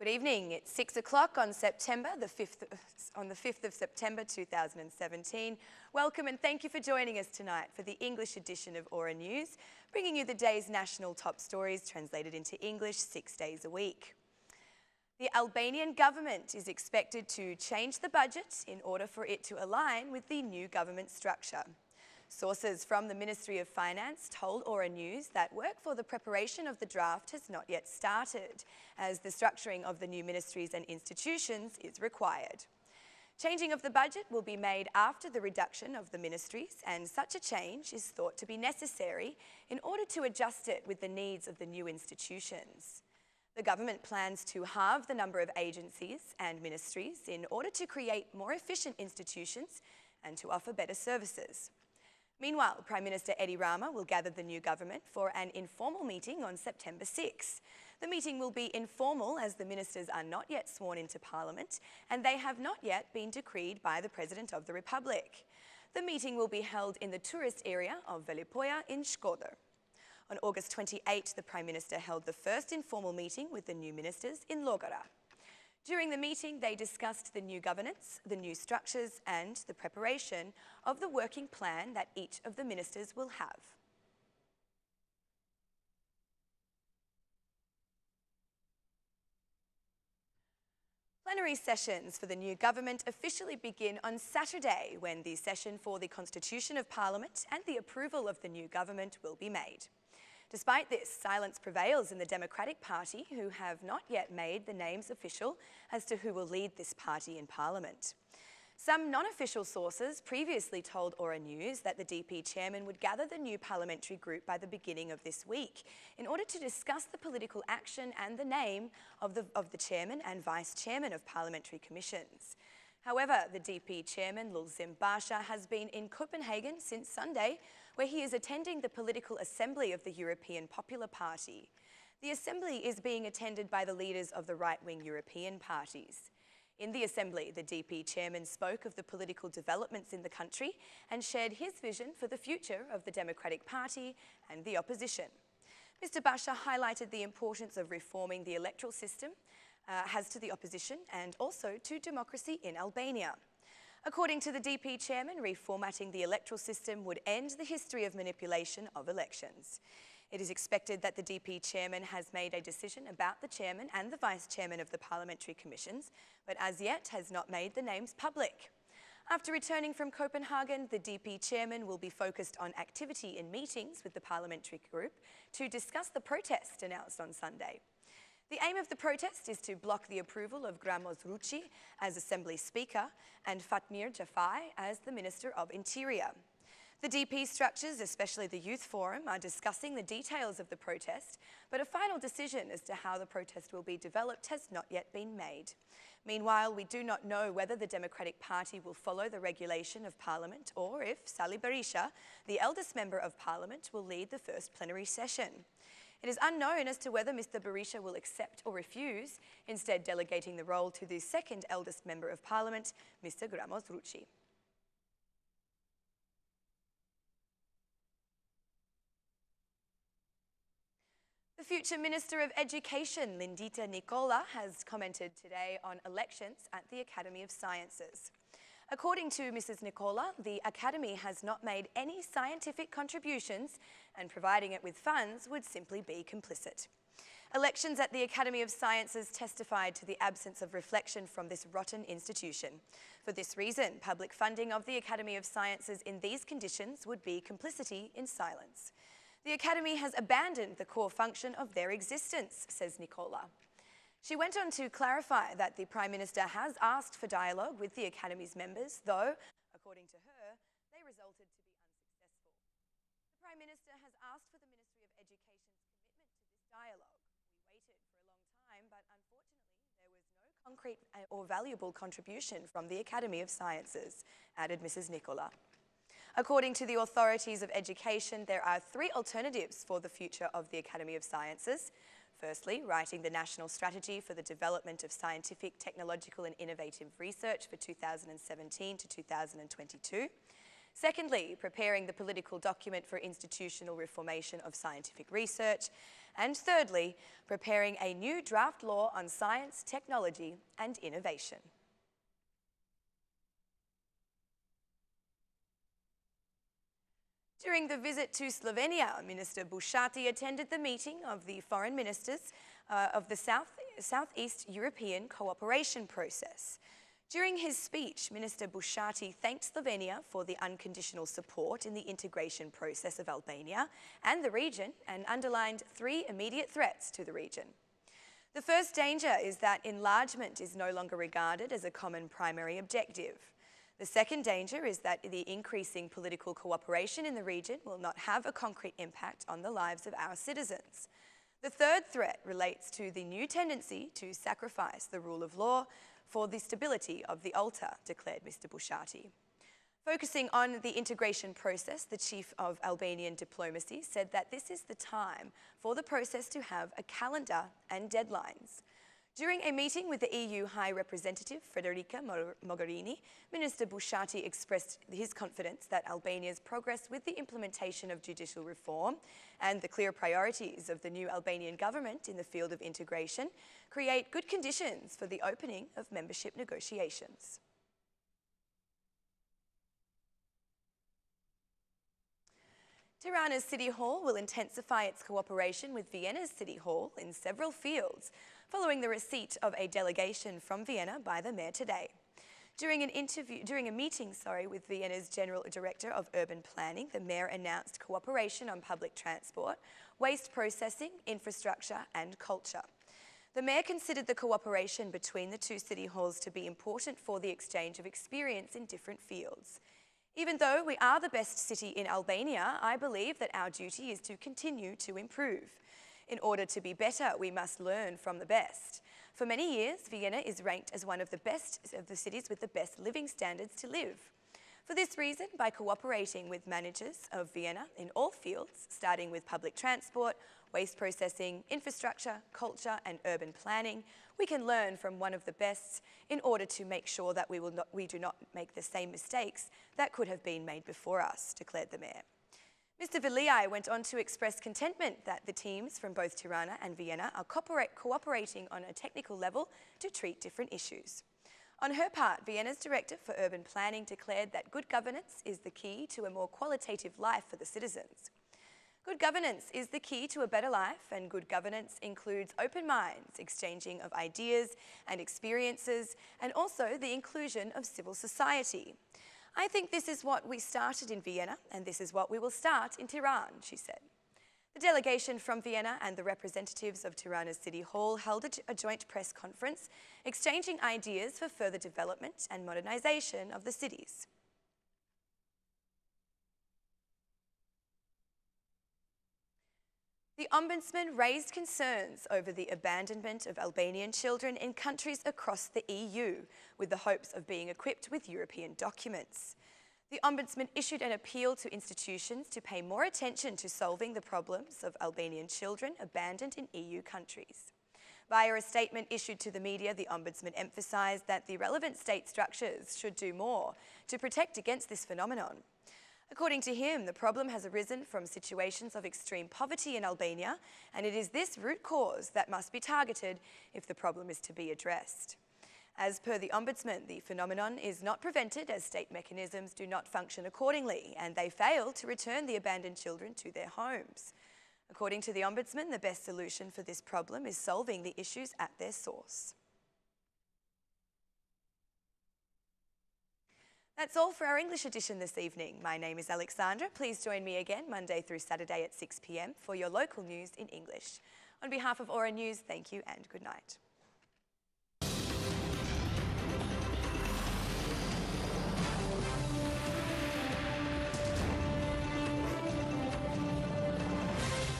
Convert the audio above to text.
Good evening. It's 6 o'clock on the 5th of September 2017. Welcome and thank you for joining us tonight for the English edition of Aura News, bringing you the day's national top stories translated into English 6 days a week. The Albanian government is expected to change the budget in order for it to align with the new government structure. Sources from the Ministry of Finance told Aura News that work for the preparation of the draft has not yet started, as the structuring of the new ministries and institutions is required. Changing of the budget will be made after the reduction of the ministries, and such a change is thought to be necessary in order to adjust it with the needs of the new institutions. The government plans to halve the number of agencies and ministries in order to create more efficient institutions and to offer better services. Meanwhile, Prime Minister Edi Rama will gather the new government for an informal meeting on September 6. The meeting will be informal as the ministers are not yet sworn into Parliament and they have not yet been decreed by the President of the Republic. The meeting will be held in the tourist area of Velipoja in Shkodër. On August 28, the Prime Minister held the first informal meeting with the new ministers in Logora. During the meeting, they discussed the new governance, the new structures and the preparation of the working plan that each of the ministers will have. Plenary sessions for the new government officially begin on Saturday, when the session for the Constitution of Parliament and the approval of the new government will be made. Despite this, silence prevails in the Democratic Party, who have not yet made the names official as to who will lead this party in Parliament. Some non-official sources previously told Aura News that the DP chairman would gather the new parliamentary group by the beginning of this week in order to discuss the political action and the name of the chairman and vice chairman of parliamentary commissions. However, the DP chairman, Lulzim Basha, has been in Copenhagen since Sunday, where he is attending the political assembly of the European Popular Party. The assembly is being attended by the leaders of the right-wing European parties. In the assembly, the DP chairman spoke of the political developments in the country and shared his vision for the future of the Democratic Party and the opposition. Mr. Basha highlighted the importance of reforming the electoral system has to the opposition and also to democracy in Albania. According to the DP chairman, reformatting the electoral system would end the history of manipulation of elections. It is expected that the DP chairman has made a decision about the chairman and the vice chairman of the parliamentary commissions, but as yet has not made the names public. After returning from Copenhagen, the DP chairman will be focused on activity in meetings with the parliamentary group to discuss the protest announced on Sunday. The aim of the protest is to block the approval of Gramos Rucci as Assembly Speaker and Fatmir Jafai as the Minister of Interior. The DP structures, especially the Youth Forum, are discussing the details of the protest, but a final decision as to how the protest will be developed has not yet been made. Meanwhile, we do not know whether the Democratic Party will follow the regulation of Parliament or if Sali Berisha, the eldest member of Parliament, will lead the first plenary session. It is unknown as to whether Mr. Berisha will accept or refuse, instead delegating the role to the second eldest member of Parliament, Mr. Gramos Rucci. The future Minister of Education, Lindita Nikolla, has commented today on elections at the Academy of Sciences. According to Mrs. Nikolla, the Academy has not made any scientific contributions and providing it with funds would simply be complicit. Elections at the Academy of Sciences testified to the absence of reflection from this rotten institution. For this reason, public funding of the Academy of Sciences in these conditions would be complicity in silence. The Academy has abandoned the core function of their existence, says Nikolla. She went on to clarify that the Prime Minister has asked for dialogue with the Academy's members, though, according to her, they resulted to be unsuccessful. The Prime Minister has asked for the Ministry of Education's commitment to this dialogue. We waited for a long time, but unfortunately there was no concrete or valuable contribution from the Academy of Sciences, added Mrs. Nikolla. According to the authorities of education, there are three alternatives for the future of the Academy of Sciences. Firstly, writing the national strategy for the development of scientific, technological and innovative research for 2017 to 2022. Secondly, preparing the political document for institutional reformation of scientific research. And thirdly, preparing a new draft law on science, technology and innovation. During the visit to Slovenia, Minister Bushati attended the meeting of the foreign ministers of the Southeast European cooperation process. During his speech, Minister Bushati thanked Slovenia for the unconditional support in the integration process of Albania and the region, and underlined 3 immediate threats to the region. The first danger is that enlargement is no longer regarded as a common primary objective. The second danger is that the increasing political cooperation in the region will not have a concrete impact on the lives of our citizens. The third threat relates to the new tendency to sacrifice the rule of law for the stability of the ALTA, declared Mr. Bushati. Focusing on the integration process, the chief of Albanian diplomacy said that this is the time for the process to have a calendar and deadlines. During a meeting with the EU High Representative Federica Mogherini, Minister Bushati expressed his confidence that Albania's progress with the implementation of judicial reform and the clear priorities of the new Albanian government in the field of integration create good conditions for the opening of membership negotiations. Tirana's City Hall will intensify its cooperation with Vienna's City Hall in several fields, following the receipt of a delegation from Vienna by the mayor today. During a meeting with Vienna's General Director of Urban Planning, the mayor announced cooperation on public transport, waste processing, infrastructure and culture. The mayor considered the cooperation between the 2 city halls to be important for the exchange of experience in different fields. Even though we are the best city in Albania, I believe that our duty is to continue to improve. In order to be better, we must learn from the best. For many years, Vienna is ranked as one of the best of the cities with the best living standards to live. For this reason, by cooperating with managers of Vienna in all fields, starting with public transport, waste processing, infrastructure, culture and urban planning, we can learn from one of the best in order to make sure that we do not make the same mistakes that could have been made before us, declared the mayor. Mr. Viliai went on to express contentment that the teams from both Tirana and Vienna are cooperating on a technical level to treat different issues. On her part, Vienna's Director for Urban Planning declared that good governance is the key to a more qualitative life for the citizens. Good governance is the key to a better life, and good governance includes open minds, exchanging of ideas and experiences, and also the inclusion of civil society. I think this is what we started in Vienna, and this is what we will start in Tirana, she said. The delegation from Vienna and the representatives of Tirana's City Hall held a joint press conference, exchanging ideas for further development and modernisation of the cities. The Ombudsman raised concerns over the abandonment of Albanian children in countries across the EU, with the hopes of being equipped with European documents. The Ombudsman issued an appeal to institutions to pay more attention to solving the problems of Albanian children abandoned in EU countries. Via a statement issued to the media, the Ombudsman emphasised that the relevant state structures should do more to protect against this phenomenon. According to him, the problem has arisen from situations of extreme poverty in Albania, and it is this root cause that must be targeted if the problem is to be addressed. As per the Ombudsman, the phenomenon is not prevented as state mechanisms do not function accordingly, and they fail to return the abandoned children to their homes. According to the Ombudsman, the best solution for this problem is solving the issues at their source. That's all for our English edition this evening. My name is Alexandra. Please join me again Monday through Saturday at 6 p.m. for your local news in English. On behalf of Aura News, thank you and good night.